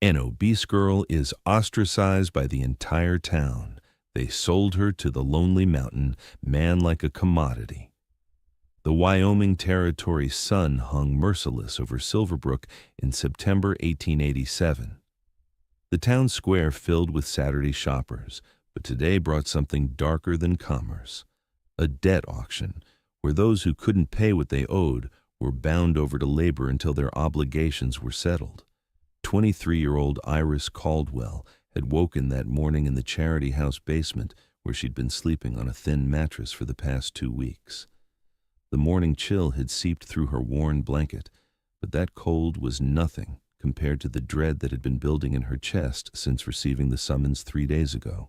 An obese girl is ostracized by the entire town. They sold her to the lonely mountain man like a commodity. The Wyoming Territory sun hung merciless over Silverbrook in September 1887. The town square filled with Saturday shoppers, but today brought something darker than commerce. A debt auction, where those who couldn't pay what they owed were bound over to labor until their obligations were settled. 23-year-old Iris Caldwell had woken that morning in the Charity House basement where she'd been sleeping on a thin mattress for the past 2 weeks. The morning chill had seeped through her worn blanket, but that cold was nothing compared to the dread that had been building in her chest since receiving the summons 3 days ago.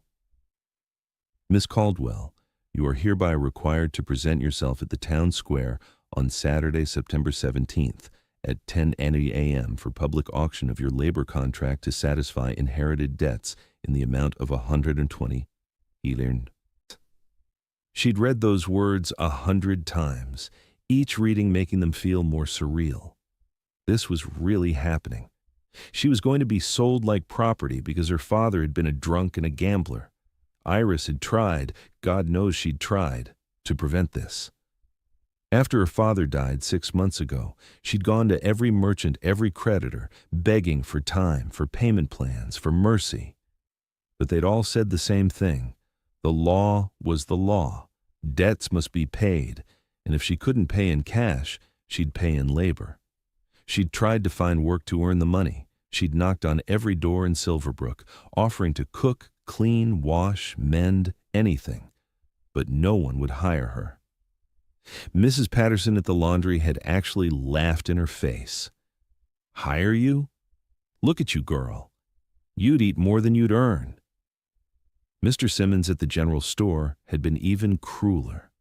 Miss Caldwell, you are hereby required to present yourself at the town square on Saturday, September 17th at 10:00 a.m. for public auction of your labor contract to satisfy inherited debts in the amount of 120. He learned. She'd read those words 100 times, each reading making them feel more surreal. This was really happening. She was going to be sold like property because her father had been a drunk and a gambler. Iris had tried, God knows she'd tried, to prevent this. After her father died 6 months ago, she'd gone to every merchant, every creditor, begging for time, for payment plans, for mercy. But they'd all said the same thing. The law was the law. Debts must be paid, and if she couldn't pay in cash, she'd pay in labor. She'd tried to find work to earn the money. She'd knocked on every door in Silverbrook, offering to cook, clean, wash, mend, anything. But no one would hire her. Mrs. Patterson at the laundry had actually laughed in her face. Hire you? Look at you, girl. You'd eat more than you'd earn. Mr. Simmons at the general store had been even crueler.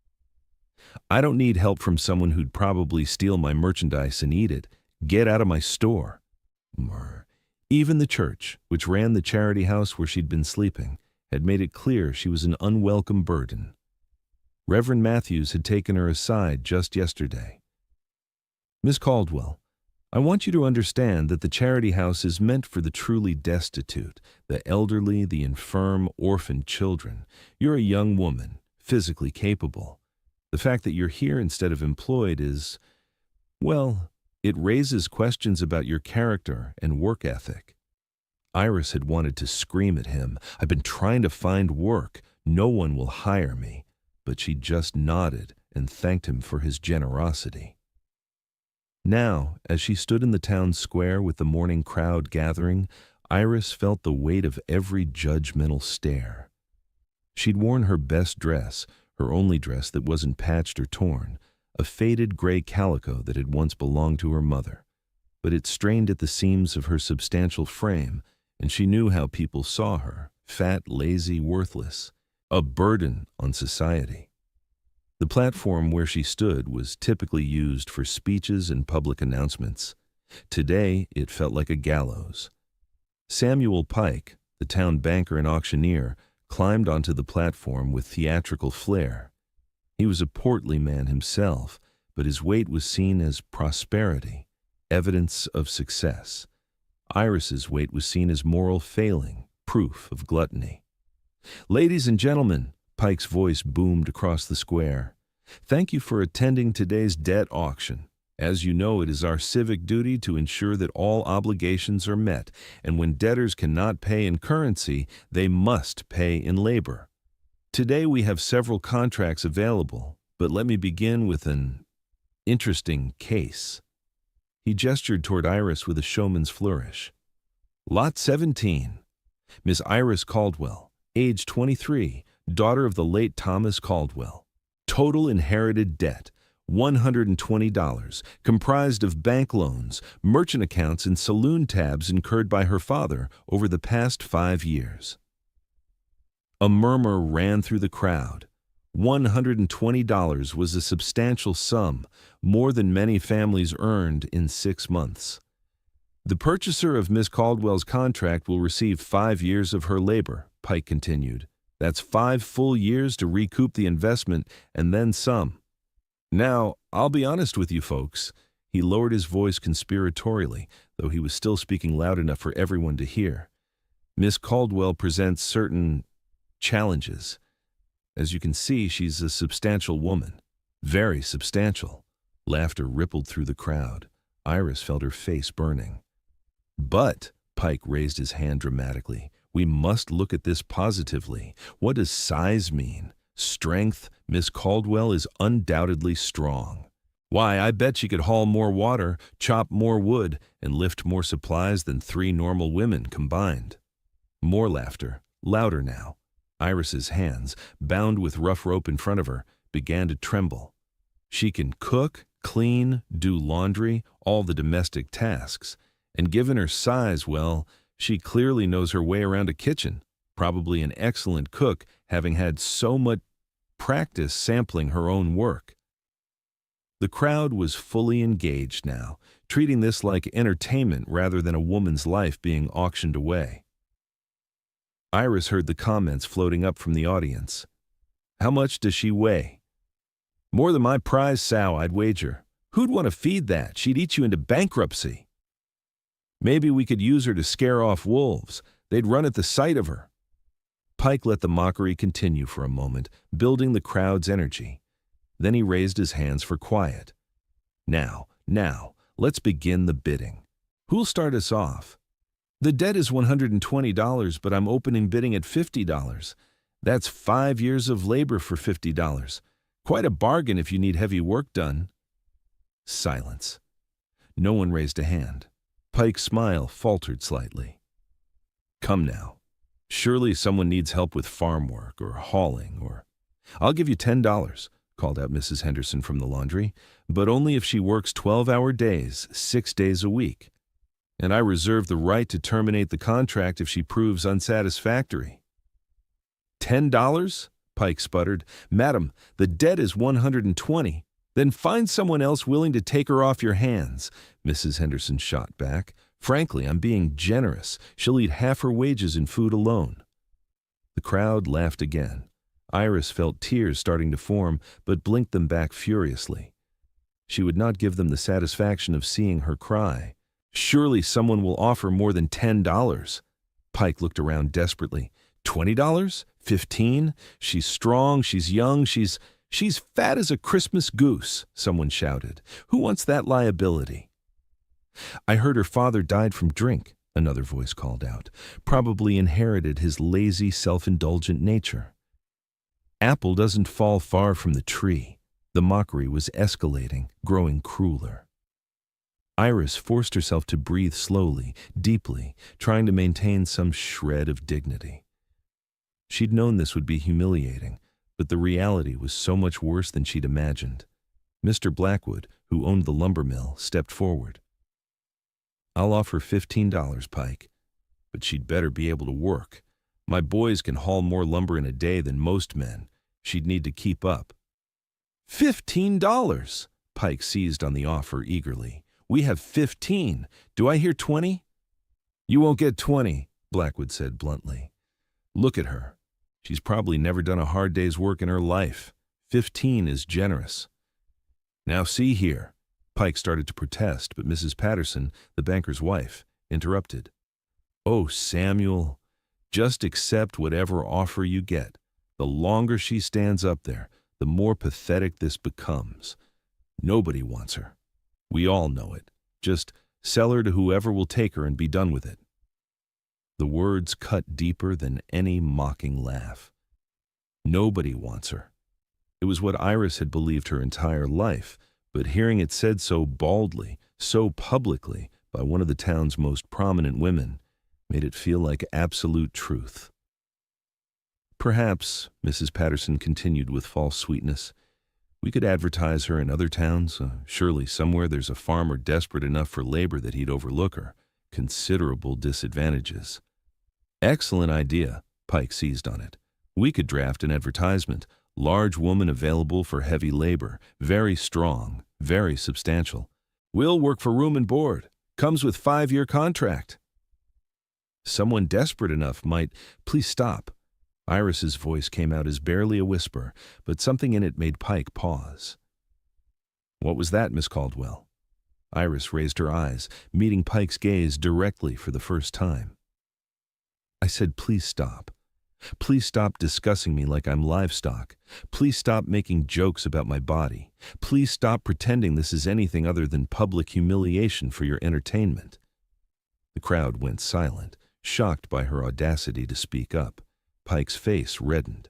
I don't need help from someone who'd probably steal my merchandise and eat it. Get out of my store. Even the church, which ran the charity house where she'd been sleeping, had made it clear she was an unwelcome burden. Reverend Matthews had taken her aside just yesterday. Miss Caldwell, I want you to understand that the charity house is meant for the truly destitute, the elderly, the infirm, orphaned children. You're a young woman, physically capable. The fact that you're here instead of employed is, well, it raises questions about your character and work ethic. Iris had wanted to scream at him. I've been trying to find work. No one will hire me. But she just nodded and thanked him for his generosity. Now, as she stood in the town square with the morning crowd gathering, Iris felt the weight of every judgmental stare. She'd worn her best dress, her only dress that wasn't patched or torn, a faded gray calico that had once belonged to her mother. But it strained at the seams of her substantial frame, and she knew how people saw her, fat, lazy, worthless, a burden on society. The platform where she stood was typically used for speeches and public announcements. Today, it felt like a gallows. Samuel Pike, the town banker and auctioneer, climbed onto the platform with theatrical flair. He was a portly man himself, but his weight was seen as prosperity, evidence of success. Iris's weight was seen as moral failing, proof of gluttony. Ladies and gentlemen, Pike's voice boomed across the square. Thank you for attending today's debt auction. As you know, it is our civic duty to ensure that all obligations are met, and when debtors cannot pay in currency, they must pay in labor. Today we have several contracts available, but let me begin with an interesting case. He gestured toward Iris with a showman's flourish. Lot 17. Miss Iris Caldwell, age 23, daughter of the late Thomas Caldwell. Total inherited debt, $120, comprised of bank loans, merchant accounts, and saloon tabs incurred by her father over the past 5 years. A murmur ran through the crowd. $120 was a substantial sum, more than many families earned in 6 months. The purchaser of Miss Caldwell's contract will receive 5 years of her labor, Pike continued. That's 5 full years to recoup the investment and then some. Now, I'll be honest with you folks. He lowered his voice conspiratorially, though he was still speaking loud enough for everyone to hear. Miss Caldwell presents certain challenges. As you can see, she's a substantial woman. Very substantial. Laughter rippled through the crowd. Iris felt her face burning. But, Pike raised his hand dramatically, we must look at this positively. What does size mean? Strength? Miss Caldwell is undoubtedly strong. Why, I bet she could haul more water, chop more wood, and lift more supplies than 3 normal women combined. More laughter, louder now. Iris's hands, bound with rough rope in front of her, began to tremble. She can cook, clean, do laundry, all the domestic tasks. And given her size, well, she clearly knows her way around a kitchen. Probably an excellent cook, having had so much practice sampling her own work. The crowd was fully engaged now, treating this like entertainment rather than a woman's life being auctioned away. Iris heard the comments floating up from the audience. How much does she weigh? More than my prize sow, I'd wager. Who'd want to feed that? She'd eat you into bankruptcy. Maybe we could use her to scare off wolves. They'd run at the sight of her. Pike let the mockery continue for a moment, building the crowd's energy. Then he raised his hands for quiet. Now, let's begin the bidding. Who'll start us off? The debt is $120, but I'm opening bidding at $50. That's 5 years of labor for $50. Quite a bargain if you need heavy work done. Silence. No one raised a hand. Pike's smile faltered slightly. Come now. Surely someone needs help with farm work or hauling or... I'll give you $10, called out Mrs. Henderson from the laundry, but only if she works 12-hour days, 6 days a week. And I reserve the right to terminate the contract if she proves unsatisfactory. $10? Pike sputtered. Madam, the debt is $120. Then find someone else willing to take her off your hands, Mrs. Henderson shot back. Frankly, I'm being generous. She'll eat half her wages in food alone. The crowd laughed again. Iris felt tears starting to form, but blinked them back furiously. She would not give them the satisfaction of seeing her cry. Surely someone will offer more than $10. Pike looked around desperately. $20? $15? She's strong, she's young, she's fat as a Christmas goose, someone shouted. Who wants that liability? I heard her father died from drink, another voice called out. Probably inherited his lazy, self-indulgent nature. Apple doesn't fall far from the tree. The mockery was escalating, growing crueler. Iris forced herself to breathe slowly, deeply, trying to maintain some shred of dignity. She'd known this would be humiliating, but the reality was so much worse than she'd imagined. Mr. Blackwood, who owned the lumber mill, stepped forward. I'll offer $15, Pike, but she'd better be able to work. My boys can haul more lumber in a day than most men. She'd need to keep up. $15! Pike seized on the offer eagerly. We have 15. Do I hear 20? You won't get 20, Blackwood said bluntly. Look at her. She's probably never done a hard day's work in her life. 15 is generous. Now see here. Pike started to protest, but Mrs. Patterson, the banker's wife, interrupted. Oh, Samuel, just accept whatever offer you get. The longer she stands up there, the more pathetic this becomes. Nobody wants her. We all know it. Just sell her to whoever will take her and be done with it. The words cut deeper than any mocking laugh. Nobody wants her. It was what Iris had believed her entire life, but hearing it said so baldly, so publicly, by one of the town's most prominent women, made it feel like absolute truth. Perhaps, Mrs. Patterson continued with false sweetness, we could advertise her in other towns. Surely somewhere there's a farmer desperate enough for labor that he'd overlook her. Considerable disadvantages. Excellent idea. Pike seized on it. We could draft an advertisement. Large woman available for heavy labor. Very strong. Very substantial. Will work for room and board. Comes with 5-year contract. Someone desperate enough might... Please stop. Iris's voice came out as barely a whisper, but something in it made Pike pause. What was that, Miss Caldwell? Iris raised her eyes, meeting Pike's gaze directly for the first time. I said, please stop. Please stop discussing me like I'm livestock. Please stop making jokes about my body. Please stop pretending this is anything other than public humiliation for your entertainment. The crowd went silent, shocked by her audacity to speak up. Pike's face reddened.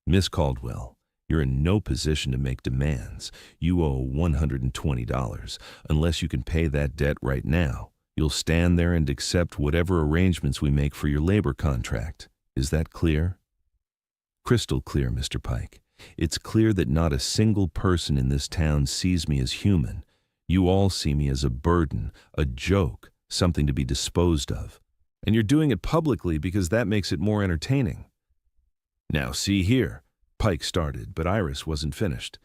Miss Caldwell, you're in no position to make demands. You owe $120. Unless you can pay that debt right now, you'll stand there and accept whatever arrangements we make for your labor contract. Is that clear? Crystal clear, Mr. Pike. It's clear that not a single person in this town sees me as human. You all see me as a burden, a joke, something to be disposed of. And you're doing it publicly because that makes it more entertaining. Now see here, Pike started, but Iris wasn't finished.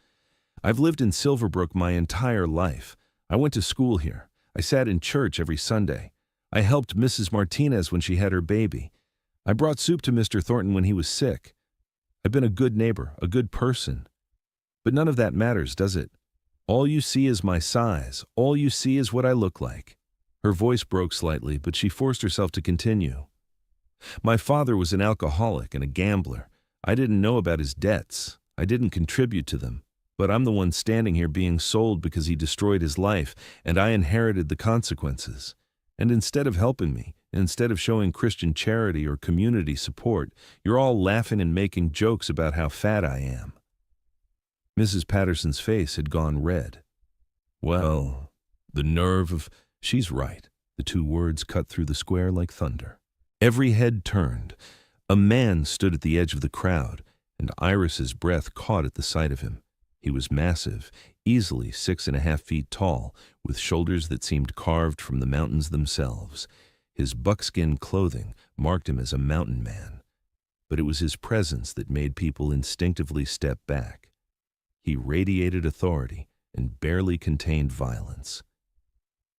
I've lived in Silverbrook my entire life. I went to school here. I sat in church every Sunday. I helped Mrs. Martinez when she had her baby. I brought soup to Mr. Thornton when he was sick. I've been a good neighbor, a good person. But none of that matters, does it? All you see is my size. All you see is what I look like. Her voice broke slightly, but she forced herself to continue. My father was an alcoholic and a gambler. I didn't know about his debts. I didn't contribute to them. But I'm the one standing here being sold because he destroyed his life, and I inherited the consequences. And instead of helping me, instead of showing Christian charity or community support, you're all laughing and making jokes about how fat I am. Mrs. Patterson's face had gone red. Well, the nerve of... She's right. The two words cut through the square like thunder. Every head turned. A man stood at the edge of the crowd, and Iris's breath caught at the sight of him. He was massive, easily 6.5 feet tall, with shoulders that seemed carved from the mountains themselves. His buckskin clothing marked him as a mountain man, but it was his presence that made people instinctively step back. He radiated authority and barely contained violence.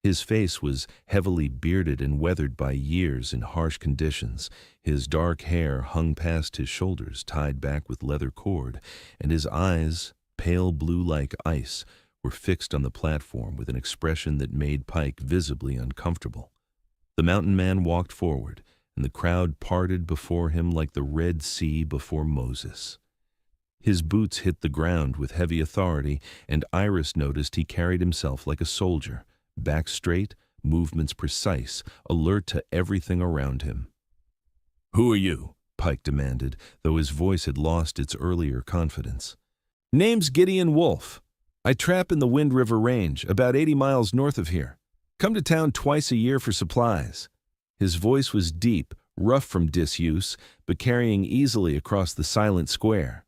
His face was heavily bearded and weathered by years in harsh conditions. His dark hair hung past his shoulders, tied back with leather cord, and his eyes, pale blue like ice, were fixed on the platform with an expression that made Pike visibly uncomfortable. The mountain man walked forward, and the crowd parted before him like the Red Sea before Moses. His boots hit the ground with heavy authority, and Iris noticed he carried himself like a soldier, back straight, movements precise, alert to everything around him. "Who are you?" Pike demanded, though his voice had lost its earlier confidence. "Name's Gideon Wolfe. I trap in the Wind River Range, about 80 miles north of here. Come to town twice a year for supplies." His voice was deep, rough from disuse, but carrying easily across the silent square.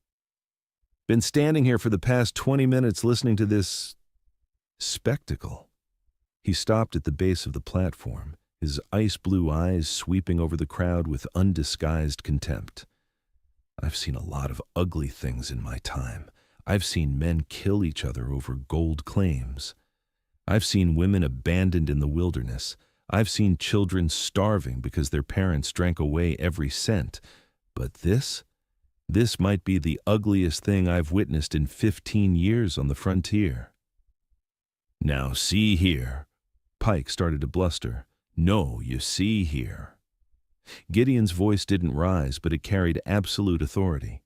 "Been standing here for the past 20 minutes listening to this spectacle." He stopped at the base of the platform, his ice-blue eyes sweeping over the crowd with undisguised contempt. "I've seen a lot of ugly things in my time. I've seen men kill each other over gold claims. I've seen women abandoned in the wilderness. I've seen children starving because their parents drank away every cent. But this might be the ugliest thing I've witnessed in 15 years on the frontier." "Now see here." Pike started to bluster. "No, you see here." Gideon's voice didn't rise, but it carried absolute authority.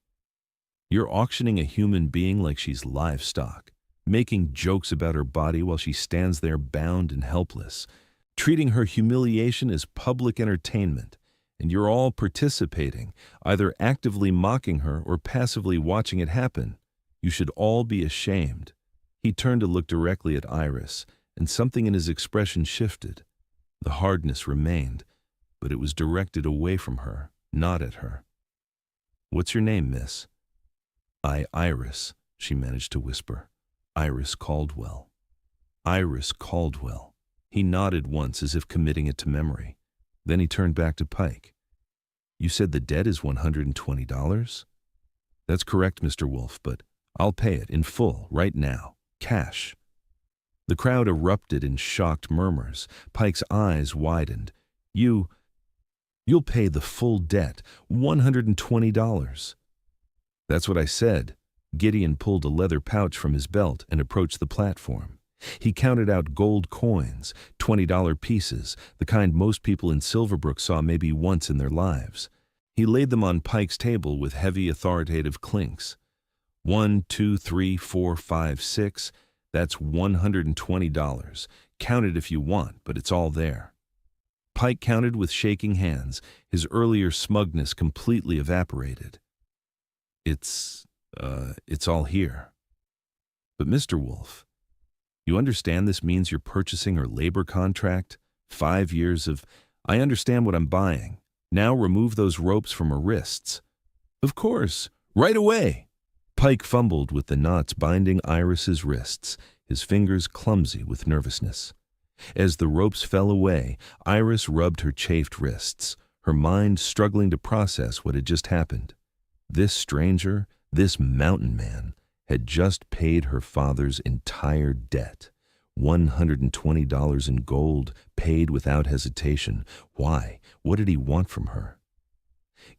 "You're auctioning a human being like she's livestock, making jokes about her body while she stands there bound and helpless, treating her humiliation as public entertainment, and you're all participating, either actively mocking her or passively watching it happen. You should all be ashamed." He turned to look directly at Iris, and something in his expression shifted. The hardness remained, but it was directed away from her, not at her. "What's your name, miss?" Iris," she managed to whisper. "Iris Caldwell." "Iris Caldwell." He nodded once as if committing it to memory. Then he turned back to Pike. "You said the debt is $120? "That's correct, Mr. Wolfe, but I'll pay it in full right now. Cash." The crowd erupted in shocked murmurs. Pike's eyes widened. You'll pay the full debt, $120. "That's what I said." Gideon pulled a leather pouch from his belt and approached the platform. He counted out gold coins, $20 pieces, the kind most people in Silverbrook saw maybe once in their lives. He laid them on Pike's table with heavy, authoritative clinks. 1, 2, 3, 4, 5, 6. That's $120. Count it if you want, but it's all there. Pike counted with shaking hands, his earlier smugness completely evaporated. It's all here. But Mr. Wolf, you understand this means you're purchasing her labor contract? 5 years of, I understand what I'm buying. Now remove those ropes from her wrists. Of course, right away. Pike fumbled with the knots binding Iris's wrists, his fingers clumsy with nervousness. As the ropes fell away, Iris rubbed her chafed wrists, her mind struggling to process what had just happened. This stranger, this mountain man, had just paid her father's entire debt. $120 in gold, paid without hesitation. Why? What did he want from her?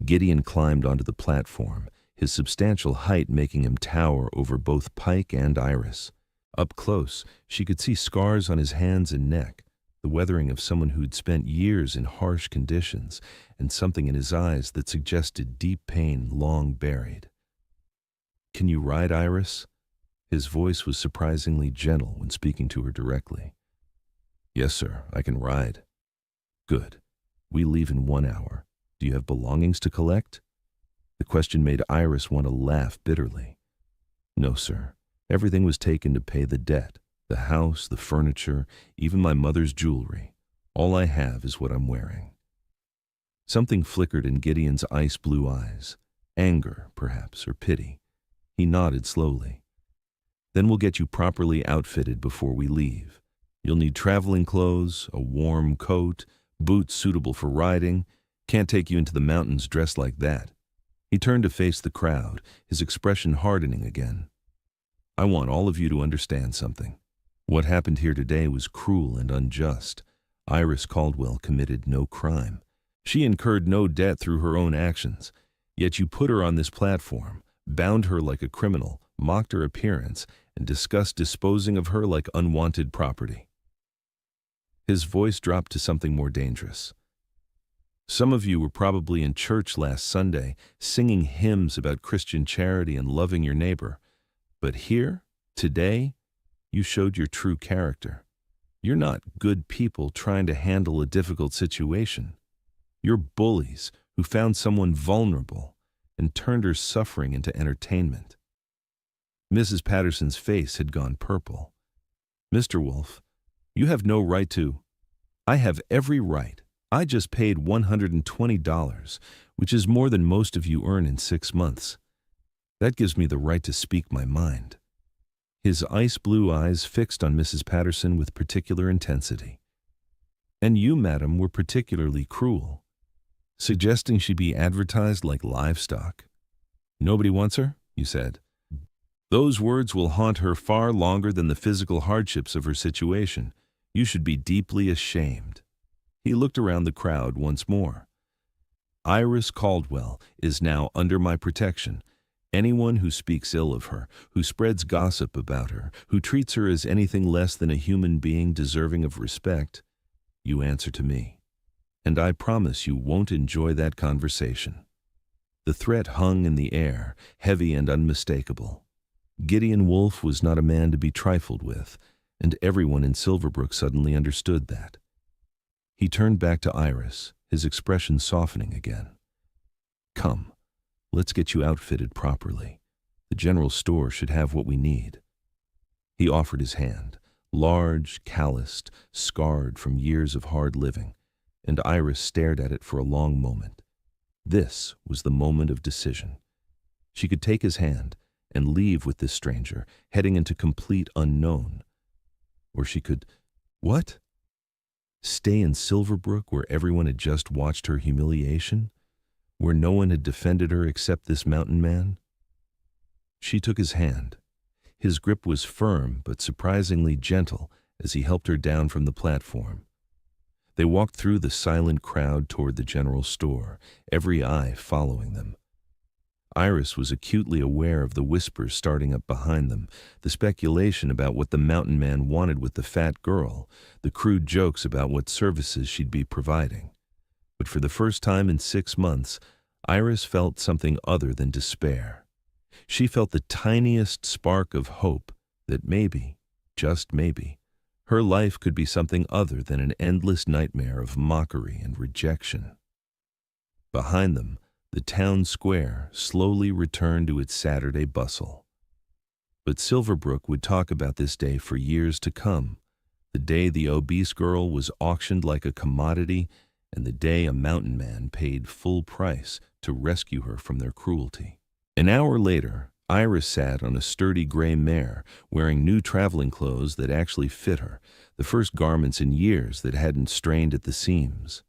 Gideon climbed onto the platform, his substantial height making him tower over both Pike and Iris. Up close, she could see scars on his hands and neck, the weathering of someone who'd spent years in harsh conditions, and something in his eyes that suggested deep pain long buried. Can you ride, Iris? His voice was surprisingly gentle when speaking to her directly. Yes, sir, I can ride. Good. We leave in 1 hour. Do you have belongings to collect? The question made Iris want to laugh bitterly. No, sir. Everything was taken to pay the debt, the house, the furniture, even my mother's jewelry. All I have is what I'm wearing. Something flickered in Gideon's ice-blue eyes. Anger, perhaps, or pity. He nodded slowly. Then we'll get you properly outfitted before we leave. You'll need traveling clothes, a warm coat, boots suitable for riding. Can't take you into the mountains dressed like that. He turned to face the crowd, his expression hardening again. I want all of you to understand something. What happened here today was cruel and unjust. Iris Caldwell committed no crime. She incurred no debt through her own actions. Yet you put her on this platform, bound her like a criminal, mocked her appearance, and discussed disposing of her like unwanted property. His voice dropped to something more dangerous. Some of you were probably in church last Sunday, singing hymns about Christian charity and loving your neighbor. But here, today, you showed your true character. You're not good people trying to handle a difficult situation. You're bullies who found someone vulnerable and turned her suffering into entertainment. Mrs. Patterson's face had gone purple. Mr. Wolf, you have no right to. I have every right. I just paid $120, which is more than most of you earn in 6 months. That gives me the right to speak my mind. His ice-blue eyes fixed on Mrs. Patterson with particular intensity. And you, madam, were particularly cruel, suggesting she be advertised like livestock. Nobody wants her, you said. Those words will haunt her far longer than the physical hardships of her situation. You should be deeply ashamed. He looked around the crowd once more. Iris Caldwell is now under my protection. Anyone who speaks ill of her, who spreads gossip about her, who treats her as anything less than a human being deserving of respect, you answer to me. And I promise you won't enjoy that conversation. The threat hung in the air, heavy and unmistakable. Gideon Wolf was not a man to be trifled with, and everyone in Silverbrook suddenly understood that. He turned back to Iris, his expression softening again. Come, let's get you outfitted properly. The general store should have what we need. He offered his hand, large, calloused, scarred from years of hard living, and Iris stared at it for a long moment. This was the moment of decision. She could take his hand and leave with this stranger, heading into complete unknown. Or she could, what? Stay in Silverbrook where everyone had just watched her humiliation? Where no one had defended her except this mountain man? She took his hand. His grip was firm but surprisingly gentle as he helped her down from the platform. They walked through the silent crowd toward the general store, every eye following them. Iris was acutely aware of the whispers starting up behind them, the speculation about what the mountain man wanted with the fat girl, the crude jokes about what services she'd be providing. But for the first time in 6 months, Iris felt something other than despair. She felt the tiniest spark of hope that maybe, just maybe, her life could be something other than an endless nightmare of mockery and rejection. Behind them, the town square slowly returned to its Saturday bustle. But Silverbrook would talk about this day for years to come, the day the obese girl was auctioned like a commodity, and the day a mountain man paid full price to rescue her from their cruelty. An hour later, Iris sat on a sturdy gray mare, wearing new traveling clothes that actually fit her, the first garments in years that hadn't strained at the seams.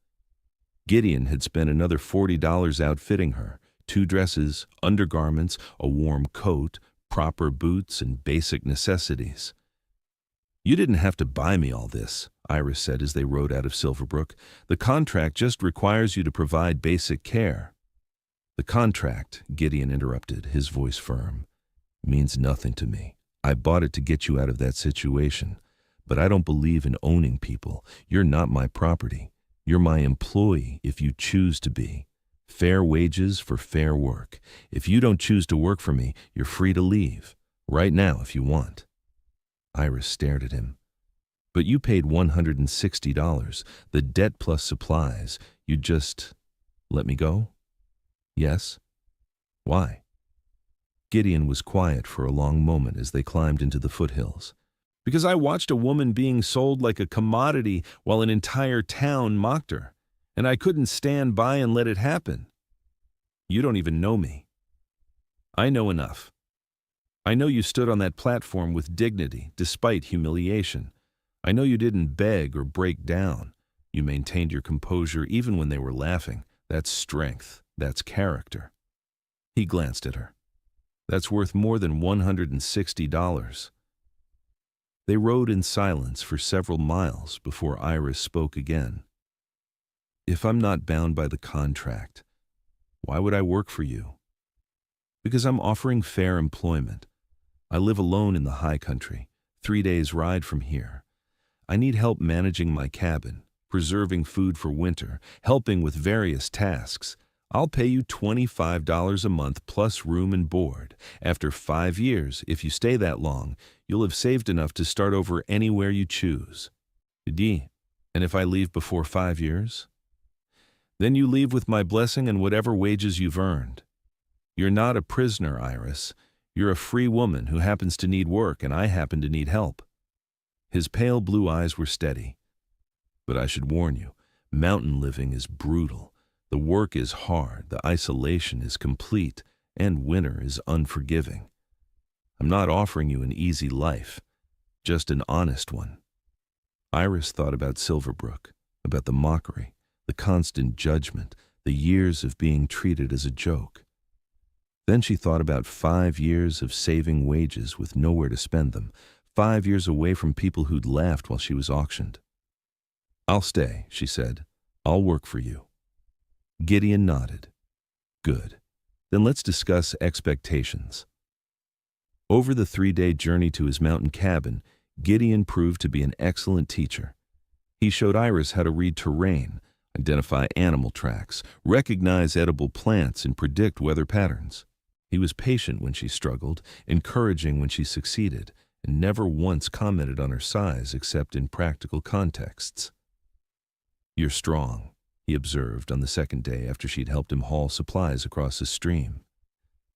Gideon had spent another $40 outfitting her, 2 dresses, undergarments, a warm coat, proper boots, and basic necessities. "You didn't have to buy me all this," Iris said as they rode out of Silverbrook. "The contract just requires you to provide basic care." "The contract," Gideon interrupted, his voice firm, "means nothing to me. I bought it to get you out of that situation. But I don't believe in owning people. You're not my property. You're my employee if you choose to be. Fair wages for fair work. If you don't choose to work for me, you're free to leave. Right now if you want." Iris stared at him. "But you paid $160, the debt plus supplies. You just let me go?" "Yes." "Why?" Gideon was quiet for a long moment as they climbed into the foothills. "Because I watched a woman being sold like a commodity while an entire town mocked her, and I couldn't stand by and let it happen. You don't even know me." "I know enough. I know you stood on that platform with dignity, despite humiliation. I know you didn't beg or break down. You maintained your composure even when they were laughing. That's strength. That's character." He glanced at her. "That's worth more than $160. They rode in silence for several miles before Iris spoke again. "If I'm not bound by the contract, why would I work for you?" "Because I'm offering fair employment. I live alone in the high country, 3 days' ride from here. I need help managing my cabin, preserving food for winter, helping with various tasks. I'll pay you $25 a month plus room and board. After 5 years, if you stay that long, you'll have saved enough to start over anywhere you choose." "And if I leave before 5 years?" "Then you leave with my blessing and whatever wages you've earned. You're not a prisoner, Iris. You're a free woman who happens to need work, and I happen to need help." His pale blue eyes were steady. "But I should warn you, mountain living is brutal. The work is hard, the isolation is complete, and winter is unforgiving. I'm not offering you an easy life, just an honest one." Iris thought about Silverbrook, about the mockery, the constant judgment, the years of being treated as a joke. Then she thought about 5 years of saving wages with nowhere to spend them, 5 years away from people who'd laughed while she was auctioned. "I'll stay," she said. "I'll work for you." Gideon nodded. "Good. Then let's discuss expectations." Over the 3-day journey to his mountain cabin, Gideon proved to be an excellent teacher. He showed Iris how to read terrain, identify animal tracks, recognize edible plants, and predict weather patterns. He was patient when she struggled, encouraging when she succeeded, and never once commented on her size except in practical contexts. "You're strong," he observed on the second day after she'd helped him haul supplies across a stream.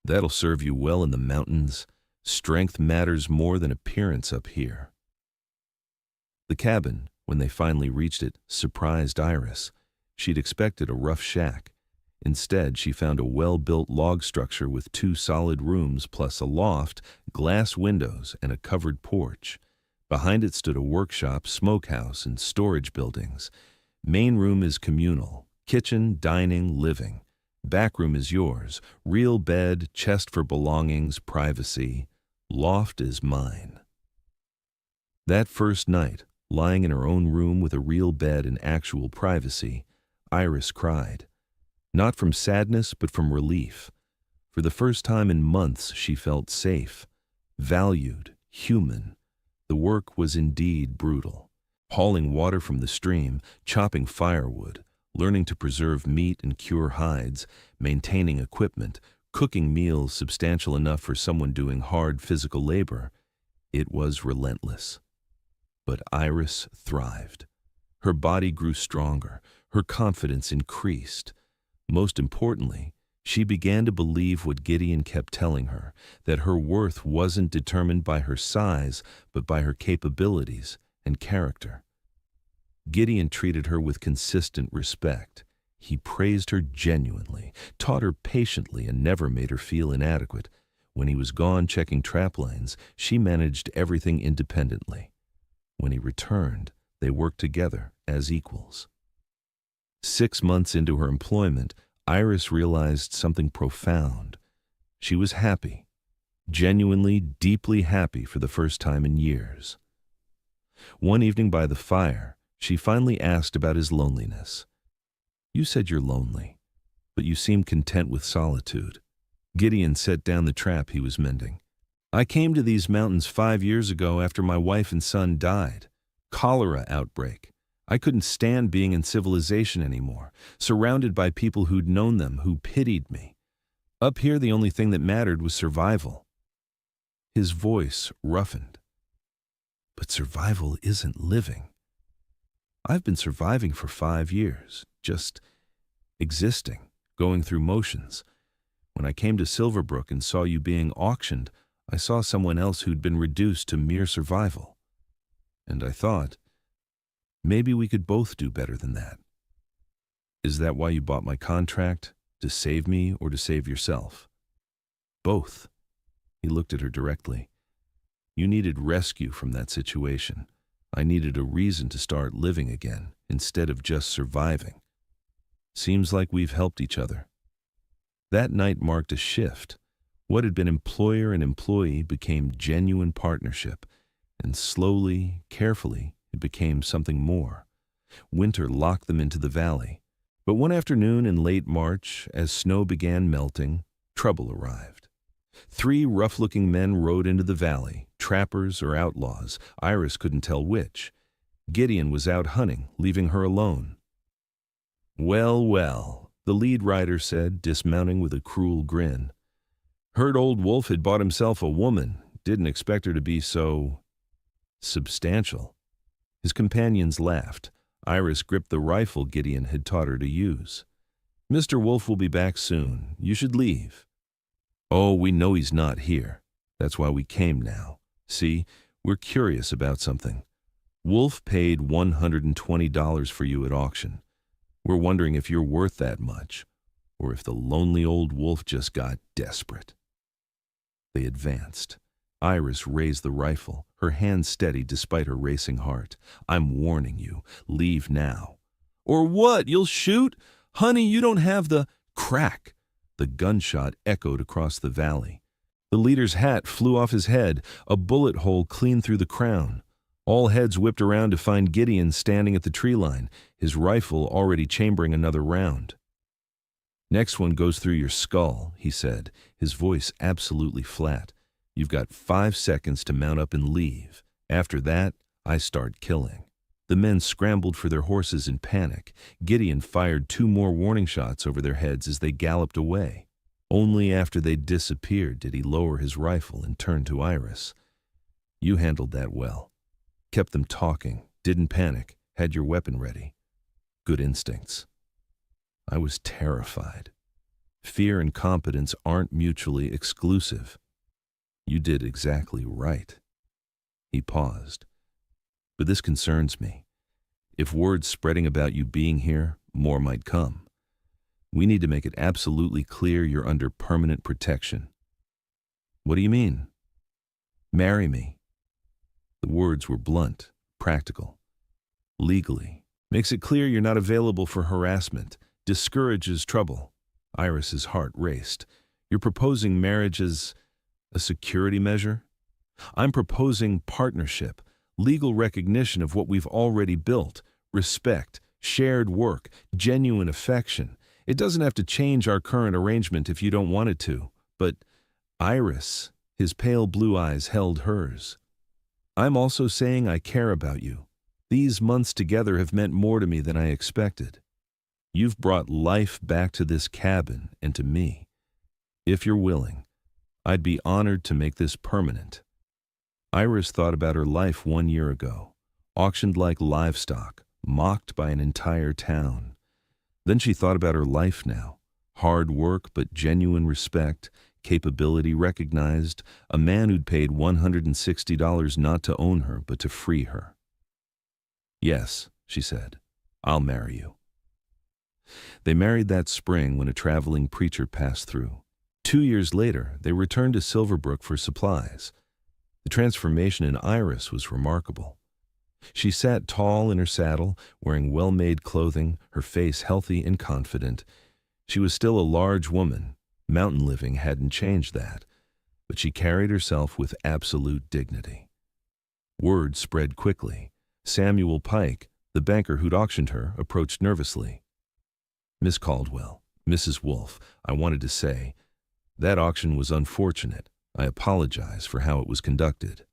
"That'll serve you well in the mountains. Strength matters more than appearance up here." The cabin, when they finally reached it, surprised Iris. She'd expected a rough shack. Instead, she found a well-built log structure with 2 solid rooms plus a loft, glass windows, and a covered porch. Behind it stood a workshop, smokehouse, and storage buildings. Main room is communal. Kitchen, dining, living. Back room is yours. Real bed, chest for belongings, privacy. Loft is mine. That first night, lying in her own room with a real bed and actual privacy, Iris cried. Not from sadness, but from relief. For the first time in months, she felt safe, valued, human. The work was indeed brutal. Hauling water from the stream, chopping firewood, learning to preserve meat and cure hides, maintaining equipment, cooking meals substantial enough for someone doing hard physical labor. It was relentless. But Iris thrived. Her body grew stronger, her confidence increased. Most importantly, she began to believe what Gideon kept telling her, that her worth wasn't determined by her size, but by her capabilities and character. Gideon treated her with consistent respect. He praised her genuinely, taught her patiently, and never made her feel inadequate. When he was gone checking trap lines, she managed everything independently. When he returned, they worked together as equals. 6 months into her employment, Iris realized something profound. She was happy, genuinely, deeply happy for the first time in years. One evening by the fire, she finally asked about his loneliness. "You said you're lonely, but you seem content with solitude." Gideon set down the trap he was mending. "I came to these mountains 5 years ago after my wife and son died. Cholera outbreak. I couldn't stand being in civilization anymore, surrounded by people who'd known them, who pitied me. Up here, the only thing that mattered was survival." His voice roughened. "But survival isn't living. I've been surviving for 5 years, just existing, going through motions. When I came to Silverbrook and saw you being auctioned, I saw someone else who'd been reduced to mere survival. And I thought, maybe we could both do better than that. Is that why you bought my contract? To save me or to save yourself?" "Both." He looked at her directly. "You needed rescue from that situation. I needed a reason to start living again, instead of just surviving. Seems like we've helped each other." That night marked a shift. What had been employer and employee became genuine partnership, and slowly, carefully, it became something more. Winter locked them into the valley. But one afternoon in late March, as snow began melting, trouble arrived. 3 rough-looking men rode into the valley, trappers or outlaws. Iris couldn't tell which. Gideon was out hunting, leaving her alone. "Well, well," the lead rider said, dismounting with a cruel grin. "Heard old Wolf had bought himself a woman. Didn't expect her to be so substantial." His companions laughed. Iris gripped the rifle Gideon had taught her to use. "Mr. Wolf will be back soon. You should leave." "Oh, we know he's not here. That's why we came now. See, we're curious about something. Wolf paid $120 for you at auction. We're wondering if you're worth that much, or if the lonely old wolf just got desperate." They advanced. Iris raised the rifle, her hand steady despite her racing heart. "I'm warning you, leave now." "Or what? You'll shoot? Honey, you don't have the—" Crack! The gunshot echoed across the valley. The leader's hat flew off his head, a bullet hole clean through the crown. All heads whipped around to find Gideon standing at the tree line, his rifle already chambering another round. "Next one goes through your skull," he said, his voice absolutely flat. "You've got 5 seconds to mount up and leave. After that, I start killing." The men scrambled for their horses in panic. Gideon fired 2 more warning shots over their heads as they galloped away. Only after they disappeared did he lower his rifle and turn to Iris. "You handled that well. Kept them talking, didn't panic, had your weapon ready. Good instincts." I was terrified. Fear and competence aren't mutually exclusive. You did exactly right. He paused. "But this concerns me. If word's spreading about you being here, more might come. We need to make it absolutely clear you're under permanent protection." "What do you mean?" "Marry me." The words were blunt, practical. "Legally. Makes it clear you're not available for harassment. Discourages trouble." Iris's heart raced. "You're proposing marriage as a security measure?" "I'm proposing partnership, legal recognition of what we've already built, respect, shared work, genuine affection. It doesn't have to change our current arrangement if you don't want it to, But Iris, his pale blue eyes held hers. I'm also saying I care about you. These months together have meant more to me than I expected. You've brought life back to this cabin and to me. If you're willing, I'd be honored to make this permanent. Iris thought about her life 1 year ago, auctioned like livestock, mocked by an entire town. Then she thought about her life now, hard work but genuine respect, capability recognized, a man who'd paid $160 not to own her but to free her. Yes, she said, I'll marry you. They married that spring when a traveling preacher passed through. 2 years later, they returned to Silverbrook for supplies. The transformation in Iris was remarkable. She sat tall in her saddle, wearing well-made clothing, her face healthy and confident. She was still a large woman. Mountain living hadn't changed that, but she carried herself with absolute dignity. Word spread quickly. Samuel Pike, the banker who'd auctioned her, approached nervously. Miss Caldwell, Mrs. Wolfe, I wanted to say, that auction was unfortunate. I apologize for how it was conducted.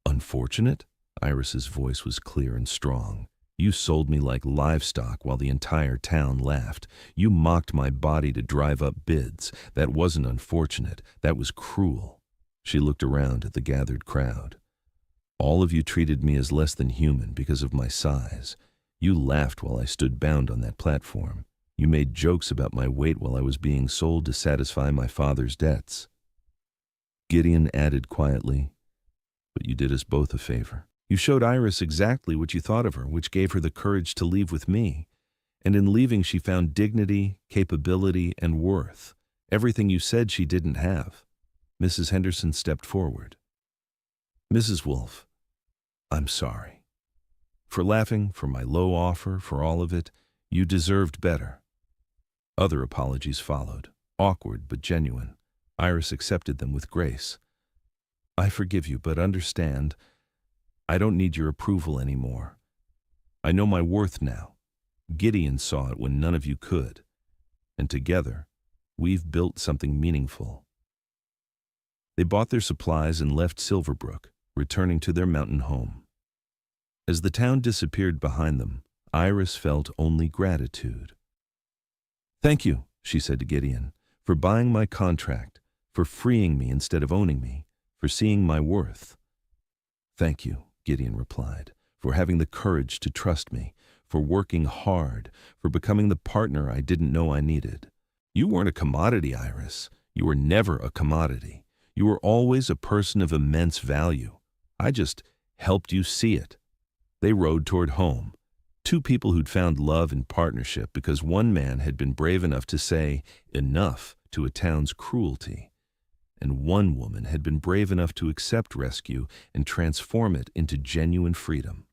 Unfortunate? Iris's voice was clear and strong. You sold me like livestock while the entire town laughed. You mocked my body to drive up bids. That wasn't unfortunate. That was cruel. She looked around at the gathered crowd. All of you treated me as less than human because of my size. You laughed while I stood bound on that platform. You made jokes about my weight while I was being sold to satisfy my father's debts. Gideon added quietly, but you did us both a favor. You showed Iris exactly what you thought of her, which gave her the courage to leave with me. And in leaving, she found dignity, capability, and worth. Everything you said she didn't have. Mrs. Henderson stepped forward. Mrs. Wolfe, I'm sorry. For laughing, for my low offer, for all of it, you deserved better. Other apologies followed, awkward but genuine. Iris accepted them with grace. I forgive you, but understand, I don't need your approval anymore. I know my worth now. Gideon saw it when none of you could. And together, we've built something meaningful. They bought their supplies and left Silverbrook, returning to their mountain home. As the town disappeared behind them, Iris felt only gratitude. Thank you, she said to Gideon, for buying my contract, for freeing me instead of owning me, for seeing my worth. Thank you, Gideon replied, for having the courage to trust me, for working hard, for becoming the partner I didn't know I needed. You weren't a commodity, Iris. You were never a commodity. You were always a person of immense value. I just helped you see it. They rode toward home. Two people who'd found love and partnership because one man had been brave enough to say enough to a town's cruelty, and one woman had been brave enough to accept rescue and transform it into genuine freedom.